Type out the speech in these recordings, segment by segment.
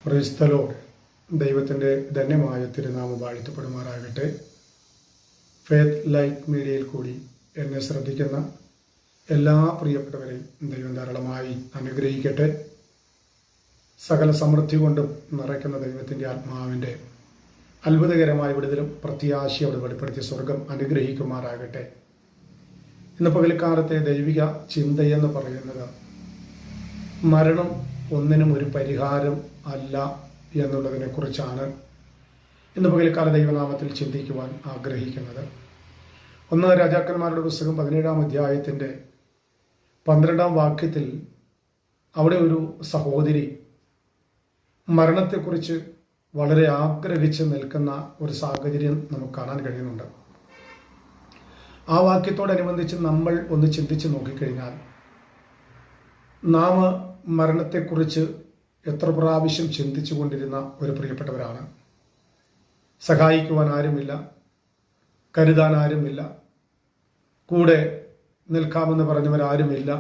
Praise the Lord. ദൈവത്തിൻ്റെ ധന്യമായ തിരുനാമം വാഴ്ത്തപ്പെടുമാറാകട്ടെ. ഫെയ്ത്ത് ലൈറ്റ് മീഡിയയിൽ കൂടി എന്നെ ശ്രദ്ധിക്കുന്ന എല്ലാ പ്രിയപ്പെട്ടവരെയും ദൈവം ധാരാളമായി അനുഗ്രഹിക്കട്ടെ. സകല സമൃദ്ധി കൊണ്ടും നിറയ്ക്കുന്ന ദൈവത്തിൻ്റെ ആത്മാവിൻ്റെ അത്ഭുതകരമായ വിടുതലും പ്രത്യാശയോട് വെളിപ്പെടുത്തിയ സ്വർഗം അനുഗ്രഹിക്കുമാറാകട്ടെ. ഇന്ന് പകൽക്കാലത്തെ ദൈവിക ചിന്തയെന്ന് പറയുന്നത് മരണം ഒന്നിനും ഒരു പരിഹാരം അല്ല എന്നുള്ളതിനെക്കുറിച്ചാണ് ഇന്ന് പകൽക്കാല ദൈവനാമത്തിൽ ചിന്തിക്കുവാൻ ആഗ്രഹിക്കുന്നത്. 1 രാജാക്കന്മാരുടെ പുസ്തകം 17-ാം അധ്യായത്തിൻ്റെ 12-ാം വാക്യത്തിൽ അവിടെ ഒരു സഹോദരി മരണത്തെക്കുറിച്ച് വളരെ ആഗ്രഹിച്ച് നിൽക്കുന്ന ഒരു സാഹചര്യം നമുക്ക് കാണാൻ കഴിയുന്നുണ്ട്. ആ വാക്യത്തോടനുബന്ധിച്ച് നമ്മൾ ഒന്ന് ചിന്തിച്ച് നോക്കിക്കഴിഞ്ഞാൽ നാം മരണത്തെക്കുറിച്ച് എത്ര പ്രാവശ്യം ചിന്തിച്ചു കൊണ്ടിരുന്ന ഒരു പ്രിയപ്പെട്ടവരാണ്. സഹായിക്കുവാൻ ആരുമില്ല, കരുതാൻ ആരുമില്ല, കൂടെ നിൽക്കാമെന്ന് പറഞ്ഞവരാരുമില്ല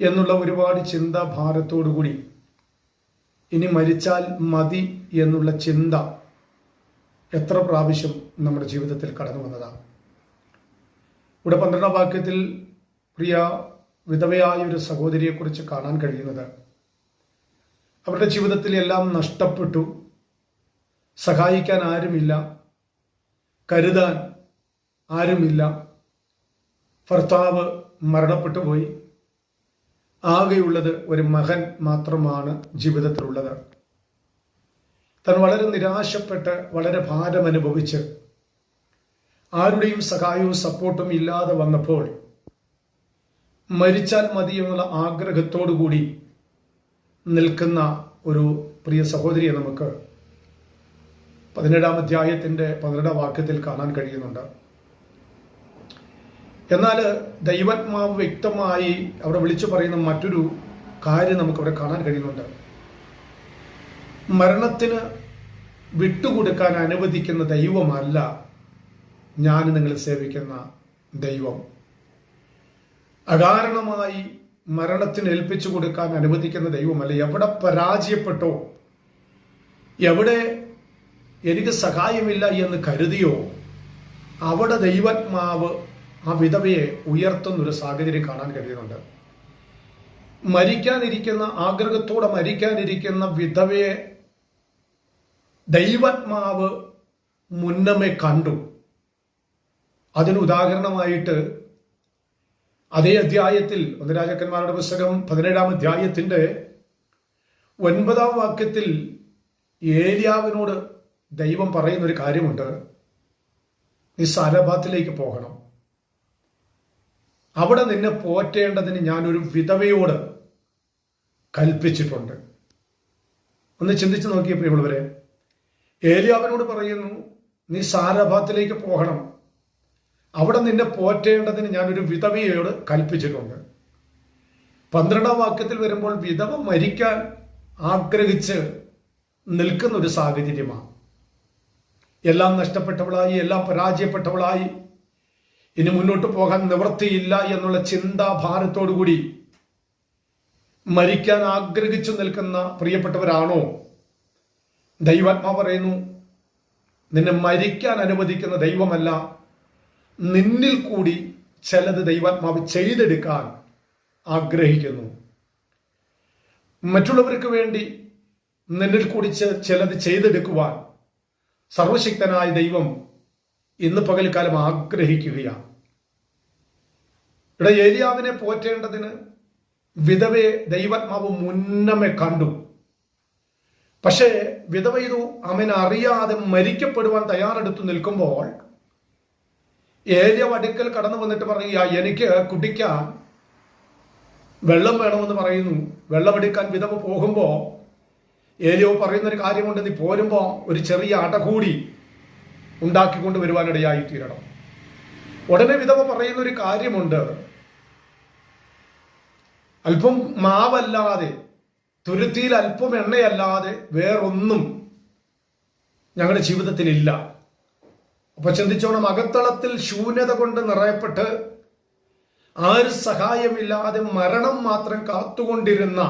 എന്നുള്ള ഒരുപാട് ചിന്താഭാരത്തോടുകൂടി ഇനി മരിച്ചാൽ മതി എന്നുള്ള ചിന്ത എത്ര പ്രാവശ്യം നമ്മുടെ ജീവിതത്തിൽ കടന്നു വന്നതാണ്. ഇവിടെ 12-ാം വാക്യത്തിൽ പ്രിയ വിധവയായ ഒരു സഹോദരിയെക്കുറിച്ച് കാണാൻ കഴിയുന്നത് അവരുടെ ജീവിതത്തിൽ എല്ലാം നഷ്ടപ്പെട്ടു, സഹായിക്കാൻ ആരുമില്ല, കരുതാൻ ആരുമില്ല, ഭർത്താവ് മരണപ്പെട്ടു പോയി, ആകെയുള്ളത് ഒരു മകൻ മാത്രമാണ് ജീവിതത്തിലുള്ളത്. താൻ വളരെ നിരാശപ്പെട്ട് വളരെ ഭാരം അനുഭവിച്ച് ആരുടെയും സഹായവും സപ്പോർട്ടും ഇല്ലാതെ വന്നപ്പോൾ മരിച്ചാൽ മതി എന്നുള്ള ആഗ്രഹത്തോടുകൂടി നിൽക്കുന്ന ഒരു പ്രിയ സഹോദരിയെ നമുക്ക് 17-ാം അധ്യായത്തിൻ്റെ 12-ാം വാക്യത്തിൽ കാണാൻ കഴിയുന്നുണ്ട്. എന്നാൽ ദൈവാത്മാവ് വ്യക്തമായി അവിടെ വിളിച്ചു പറയുന്ന മറ്റൊരു കാര്യം നമുക്കവിടെ കാണാൻ കഴിയുന്നുണ്ട്. മരണത്തിന് വിട്ടുകൊടുക്കാൻ അനുവദിക്കുന്ന ദൈവമല്ല ഞാൻ നിങ്ങൾ സേവിക്കുന്ന ദൈവം. അകാരണമായി മരണത്തിന് ഏൽപ്പിച്ചു കൊടുക്കാൻ അനുവദിക്കുന്ന ദൈവമല്ല. എവിടെ പരാജയപ്പെട്ടോ, എവിടെ എനിക്ക് സഹായമില്ല എന്ന് കരുതിയോ അവിടെ ദൈവാത്മാവ് ആ വിധവയെ ഉയർത്തുന്നൊരു സാഹചര്യം കാണാൻ കഴിയുന്നുണ്ട്. മരിക്കാനിരിക്കുന്ന, ആഗ്രഹത്തോടെ മരിക്കാനിരിക്കുന്ന വിധവയെ ദൈവാത്മാവ് മുന്നമേ കണ്ടു. അതിന് ഉദാഹരണമായിട്ട് അതേ അധ്യായത്തിൽ 1 രാജാക്കന്മാരുടെ പുസ്തകം 17-ാം അധ്യായത്തിൻ്റെ 9-ാം വാക്യത്തിൽ ഏലിയാവിനോട് ദൈവം പറയുന്നൊരു കാര്യമുണ്ട്. നീ സാരഭാത്തിലേക്ക് പോകണം, അവിടെ നിന്നെ പോറ്റേണ്ടതിന് ഞാനൊരു വിധവയോട് കൽപ്പിച്ചിട്ടുണ്ട്. ഒന്ന് ചിന്തിച്ചു നോക്കിയ പ്രിയമുള്ളവരെ, ഏലിയാവിനോട് പറയുന്നു നീ സാരഭാത്തിലേക്ക് പോകണം, അവിടെ നിന്നെ പോറ്റേണ്ടതിന് ഞാനൊരു വിധവയോട് കൽപ്പിച്ചിട്ടുണ്ട്. 12-ാം വാക്യത്തിൽ വരുമ്പോൾ വിധവ മരിക്കാൻ ആഗ്രഹിച്ച് നിൽക്കുന്ന ഒരു സാഹചര്യമാണ്. എല്ലാം നഷ്ടപ്പെട്ടവളായി, എല്ലാം പരാജയപ്പെട്ടവളായി, ഇനി മുന്നോട്ട് പോകാൻ നിവൃത്തിയില്ല എന്നുള്ള ചിന്താഭാരത്തോടുകൂടി മരിക്കാൻ ആഗ്രഹിച്ചു നിൽക്കുന്ന പ്രിയപ്പെട്ടവരാണോ? ദൈവാത്മാവ് പറയുന്നു നിന്നെ മരിക്കാൻ അനുവദിക്കുന്ന ദൈവമല്ല, നിന്നിൽ കൂടി ചിലത് ദൈവാത്മാവ് ചെയ്തെടുക്കാൻ ആഗ്രഹിക്കുന്നു. മറ്റുള്ളവർക്ക് വേണ്ടി നിന്നിൽ കൂടി ചിലത് ചെയ്തെടുക്കുവാൻ സർവശക്തനായ ദൈവം ഇന്ന് പകൽക്കാലം ആഗ്രഹിക്കുകയാണ്. ഇവിടെ ഏലിയാവിനെ പോറ്റേണ്ടതിന് വിധവയെ ദൈവാത്മാവ് മുന്നമേ കണ്ടു. പക്ഷേ വിധവ ഇത് അവൻ അറിയാതെ മരിക്കപ്പെടുവാൻ തയ്യാറെടുത്തു നിൽക്കുമ്പോൾ ഏലിയാവ് അടുക്കൽ കടന്നു വന്നിട്ട് പറയുക, എനിക്ക് കുടിക്കാൻ വെള്ളം വേണമെന്ന് പറയുന്നു. വെള്ളമെടുക്കാൻ വിധവ പോകുമ്പോൾ ഏലിയാവ് പറയുന്നൊരു കാര്യമുണ്ട്, നീ പോരുമ്പോൾ ഒരു ചെറിയ അട കൂടി ഉണ്ടാക്കിക്കൊണ്ട് വരുവാനിടയായി തീരണം. ഉടനെ വിധവ പറയുന്നൊരു കാര്യമുണ്ട്, അല്പം മാവല്ലാതെ, തുരുത്തിയിൽ അല്പം എണ്ണയല്ലാതെ വേറൊന്നും ഞങ്ങളുടെ ജീവിതത്തിലില്ല. അപ്പൊ ചിന്തിച്ചോണം, അകത്തളത്തിൽ ശൂന്യത കൊണ്ട് നിറയപ്പെട്ട് ആര് സഹായമില്ലാതെ മരണം മാത്രം കാത്തുകൊണ്ടിരുന്ന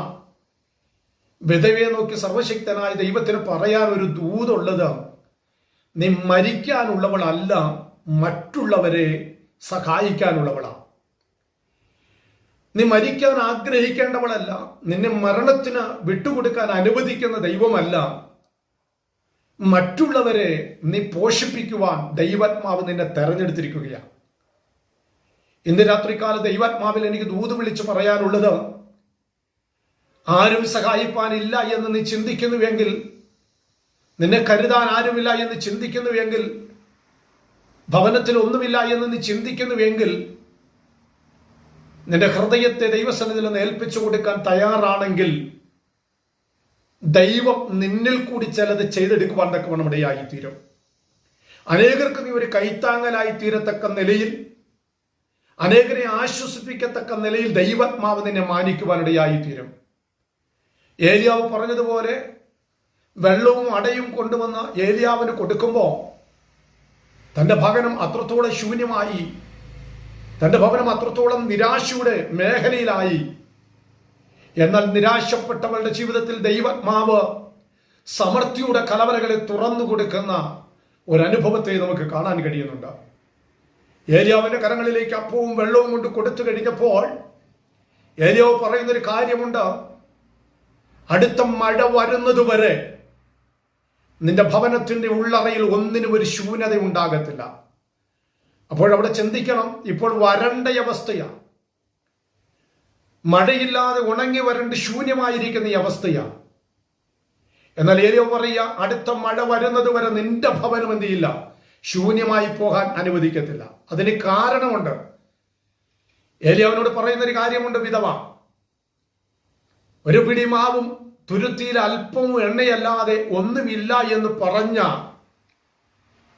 വിധവയെ നോക്കി സർവശക്തനായ ദൈവത്തിന് പറയാൻ ഒരു ദൂതുള്ളത്, നീ മരിക്കാനുള്ളവളല്ല, മറ്റുള്ളവരെ സഹായിക്കാനുള്ളവളാണ്. നീ മരിക്കാൻ ആഗ്രഹിക്കേണ്ടവളല്ല, നിന്നെ മരണത്തിന് വിട്ടുകൊടുക്കാൻ അനുവദിക്കുന്ന ദൈവമല്ല, മറ്റുള്ളവരെ നീ പോഷിപ്പിക്കുവാൻ ദൈവാത്മാവ് നിന്നെ തെരഞ്ഞെടുത്തിരിക്കുകയാണ്. ഇന്ന് രാത്രികാല ദൈവാത്മാവിൽ എനിക്ക് ദൂത് വിളിച്ചു പറയാനുള്ളത്, ആരും സഹായിപ്പാനില്ല എന്ന് നീ ചിന്തിക്കുന്നുവെങ്കിൽ, നിന്നെ കരുതാൻ ആരുമില്ല എന്ന് ചിന്തിക്കുന്നുവെങ്കിൽ, ഭവനത്തിൽ ഒന്നുമില്ല എന്ന് നീ ചിന്തിക്കുന്നുവെങ്കിൽ, നിന്റെ ഹൃദയത്തെ ദൈവസന്നിധിയിൽ നിന്ന് ഏൽപ്പിച്ചു കൊടുക്കാൻ തയ്യാറാണെങ്കിൽ ദൈവം നിന്നിൽ കൂടി ചിലത് ചെയ്തെടുക്കുവാൻ തക്കവണ്ണം ഇടയായിത്തീരും. അനേകർക്ക് നീ ഒരു കൈത്താങ്ങലായി തീരത്തക്ക നിലയിൽ, അനേകരെ ആശ്വസിപ്പിക്കത്തക്ക നിലയിൽ ദൈവാത്മാവ് നിന്നെ മാനിക്കുവാനിടയായിത്തീരും. ഏലിയാവ് പറഞ്ഞതുപോലെ വെള്ളവും അടയും കൊണ്ടുവന്ന് ഏലിയാവിന് കൊടുക്കുമ്പോൾ തൻ്റെ ഭവനം അത്രത്തോളം ശൂന്യമായി, തൻ്റെ ഭവനം അത്രത്തോളം നിരാശയുടെ മേഖലയിലായി. എന്നാൽ നിരാശപ്പെട്ടവളുടെ ജീവിതത്തിൽ ദൈവാത്മാവ് സമൃദ്ധിയുടെ കലവറകളെ തുറന്നു കൊടുക്കുന്ന ഒരനുഭവത്തെ നമുക്ക് കാണാൻ കഴിയുന്നുണ്ട്. ഏലിയാവിന്റെ കരങ്ങളിലേക്ക് അപ്പവും വെള്ളവും കൊണ്ട് കൊടുത്തു കഴിഞ്ഞപ്പോൾ ഏലിയാവ് പറയുന്നൊരു കാര്യമുണ്ട്, അടുത്ത മഴ വരുന്നതുവരെ നിന്റെ ഭവനത്തിന്റെ ഉള്ളറയിൽ ഒന്നിനും ഒരു ശൂന്യത ഉണ്ടാകത്തില്ല. അപ്പോൾ അവിടെ ചിന്തിക്കണം, ഇപ്പോൾ വരണ്ട അവസ്ഥയാണ്, മഴയില്ലാതെ ഉണങ്ങി വരണ്ട് ശൂന്യമായിരിക്കുന്ന ഈ അവസ്ഥയാണ്. എന്നാൽ ഏലിയാവ് പറയുക, അടുത്ത മഴ വരുന്നത് വരെ നിന്റെ ഭവനം എന്ത് ചെയ്യില്ല, ശൂന്യമായി പോകാൻ അനുവദിക്കത്തില്ല. അതിന് കാരണമുണ്ട്. ഏലിയാവിനോട് പറയുന്നൊരു കാര്യമുണ്ട്, വിധവ ഒരു പിടി മാവും തുരുത്തിയിൽ അല്പവും എണ്ണയല്ലാതെ ഒന്നുമില്ല എന്ന് പറഞ്ഞ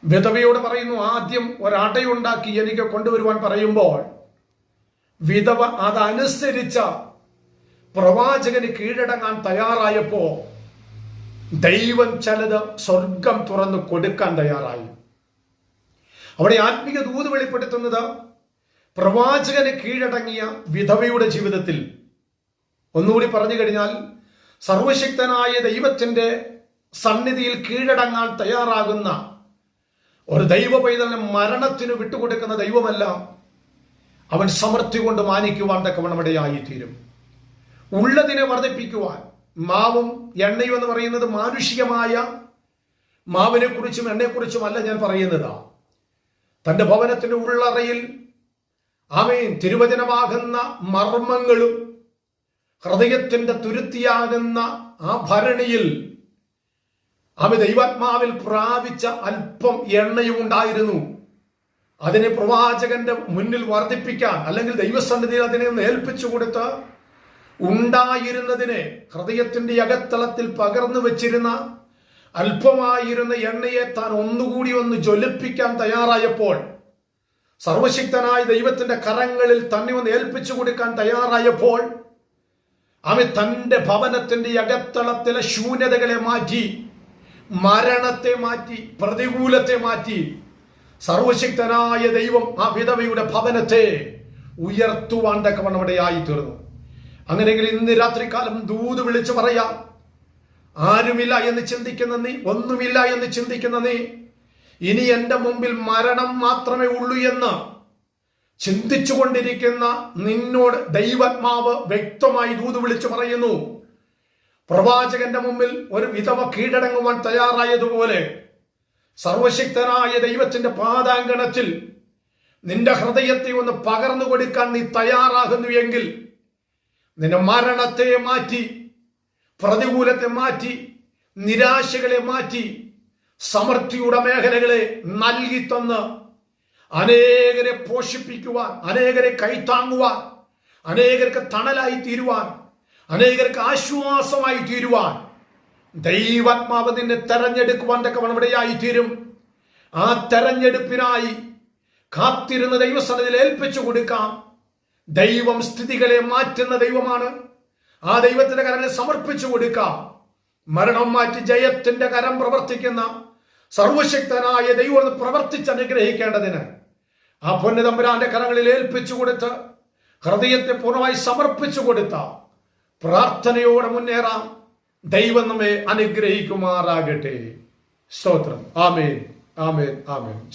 വിധവയോട് പറയുന്നു, ആദ്യം ഒരടയുണ്ടാക്കി എനിക്ക് കൊണ്ടുവരുവാൻ പറയുമ്പോൾ വിധവ അതനുസരിച്ച പ്രവാചകന് കീഴടങ്ങാൻ തയ്യാറായപ്പോ ദൈവം ചിലത് സ്വർഗം തുറന്നു കൊടുക്കാൻ തയ്യാറായി. അവിടെ ആത്മീയ ദൂത് വെളിപ്പെടുത്തുന്നത്, പ്രവാചകന് കീഴടങ്ങിയ വിധവയുടെ ജീവിതത്തിൽ, ഒന്നുകൂടി പറഞ്ഞു കഴിഞ്ഞാൽ, സർവശക്തനായ ദൈവത്തിന്റെ സന്നിധിയിൽ കീഴടങ്ങാൻ തയ്യാറാകുന്ന ഒരു ദൈവ പൈതലിനെ മരണത്തിന് വിട്ടുകൊടുക്കുന്ന ദൈവമല്ല, അവൻ സമൃദ്ധി കൊണ്ട് മാനിക്കുവാൻ തക്കവണ്ണം ഇടയായിത്തീരും. ഉള്ളതിനെ വർദ്ധിപ്പിക്കുവാൻ, മാവും എണ്ണയും എന്ന് പറയുന്നത് മാനുഷികമായ മാവിനെ കുറിച്ചും എണ്ണയെക്കുറിച്ചുമല്ല ഞാൻ പറയുന്നത്. തന്റെ ഭവനത്തിന്റെ ഉള്ളറയിൽ ആമേൻ തിരുവചനമാകുന്ന മർമ്മങ്ങളും ഹൃദയത്തിന്റെ തുരുത്തിയാകുന്ന ആ ഭരണിയിൽ ദൈവാത്മാവിൽ പ്രാപിച്ച അല്പം എണ്ണയും ഉണ്ടായിരുന്നു. അതിനെ പ്രവാചകന്റെ മുന്നിൽ വർദ്ധിപ്പിക്കാൻ, അല്ലെങ്കിൽ ദൈവസന്നിധിയിൽ അതിനെ ഒന്ന് ഏൽപ്പിച്ചു കൊടുത്ത് ഉണ്ടായിരുന്നതിനെ ഹൃദയത്തിന്റെ അകത്തളത്തിൽ പകർന്നു വെച്ചിരുന്ന അല്പമായിരുന്ന എണ്ണയെ താൻ ഒന്നുകൂടി ഒന്ന് ജ്വലിപ്പിക്കാൻ തയ്യാറായപ്പോൾ, സർവശക്തനായ ദൈവത്തിന്റെ കരങ്ങളിൽ തന്നെ ഒന്ന് ഏൽപ്പിച്ചു കൊടുക്കാൻ തയ്യാറായപ്പോൾ, തന്റെ ഭവനത്തിന്റെ അകത്തളത്തിലെ ശൂന്യതകളെ മാറ്റി, മരണത്തെ മാറ്റി, പ്രതികൂലത്തെ മാറ്റി, സർവശക്തനായ ദൈവം ആ വിധവയുടെ ഭവനത്തെ ഉയർത്തുവാൻ തക്കവണ്ണം ഇടയായി തീർന്നു. അങ്ങനെയെങ്കിൽ ഇന്ന് രാത്രികാലം ദൂത് വിളിച്ചു പറയാം, ആരുമില്ല എന്ന് ചിന്തിക്കുന്ന നീ, ഒന്നുമില്ല എന്ന് ചിന്തിക്കുന്ന നീ, ഇനി എന്റെ മുമ്പിൽ മരണം മാത്രമേ ഉള്ളൂ എന്ന് ചിന്തിച്ചുകൊണ്ടിരിക്കുന്ന നിന്നോട് ദൈവാത്മാവ് വ്യക്തമായി ദൂത് വിളിച്ചു പറയുന്നു, പ്രവാചകന്റെ മുമ്പിൽ ഒരു വിധവ കീഴടങ്ങുവാൻ തയ്യാറായതുപോലെ സർവശക്തനായ ദൈവത്തിന്റെ പാദാങ്കണത്തിൽ നിന്റെ ഹൃദയത്തെ ഒന്ന് പകർന്നു കൊടുക്കാൻ നീ തയ്യാറാകുന്നു എങ്കിൽ, നിന്റെ മരണത്തെ മാറ്റി, പ്രതികൂലത്തെ മാറ്റി, നിരാശകളെ മാറ്റി, സമൃദ്ധിയുടെ മേഖലകളെ നൽകി തന്ന് അനേകരെ പോഷിപ്പിക്കുവാൻ, അനേകരെ കൈത്താങ്ങുവാൻ, അനേകർക്ക് തണലായി തീരുവാൻ, അനേകർക്ക് ആശ്വാസമായി തീരുവാൻ ദൈവാത്മാവ് നിന്നെ തെരഞ്ഞെടുക്കുവാൻ തക്കവണ്ണം ഇടയായി തീരും. ആ തെരഞ്ഞെടുപ്പിനായി കാത്തിരുന്ന ദൈവസന്നിധിയിൽ ഏൽപ്പിച്ചു കൊടുക്കാം. ദൈവം സ്ഥിതികളെ മാറ്റുന്ന ദൈവമാണ്. ആ ദൈവത്തിന്റെ കരങ്ങളെ സമർപ്പിച്ചു കൊടുക്കാം. മരണം മാറ്റി ജയത്തിന്റെ കരം പ്രവർത്തിക്കുന്ന സർവശക്തനായ ദൈവം പ്രവർത്തിച്ച് അനുഗ്രഹിക്കേണ്ടതിന് ആ പൊന്നുതമ്പുരാന്റെ കരങ്ങളിൽ ഏൽപ്പിച്ചു കൊടുത്ത് ഹൃദയത്തെ പൂർണ്ണമായി സമർപ്പിച്ചു കൊടുത്ത പ്രാർത്ഥനയോടെ മുന്നേറാം. ദൈവം നമ്മെ അനുഗ്രഹിക്കുമാറാകട്ടെ. സ്തോത്രം. ആമേൻ, ആമേൻ, ആമേൻ.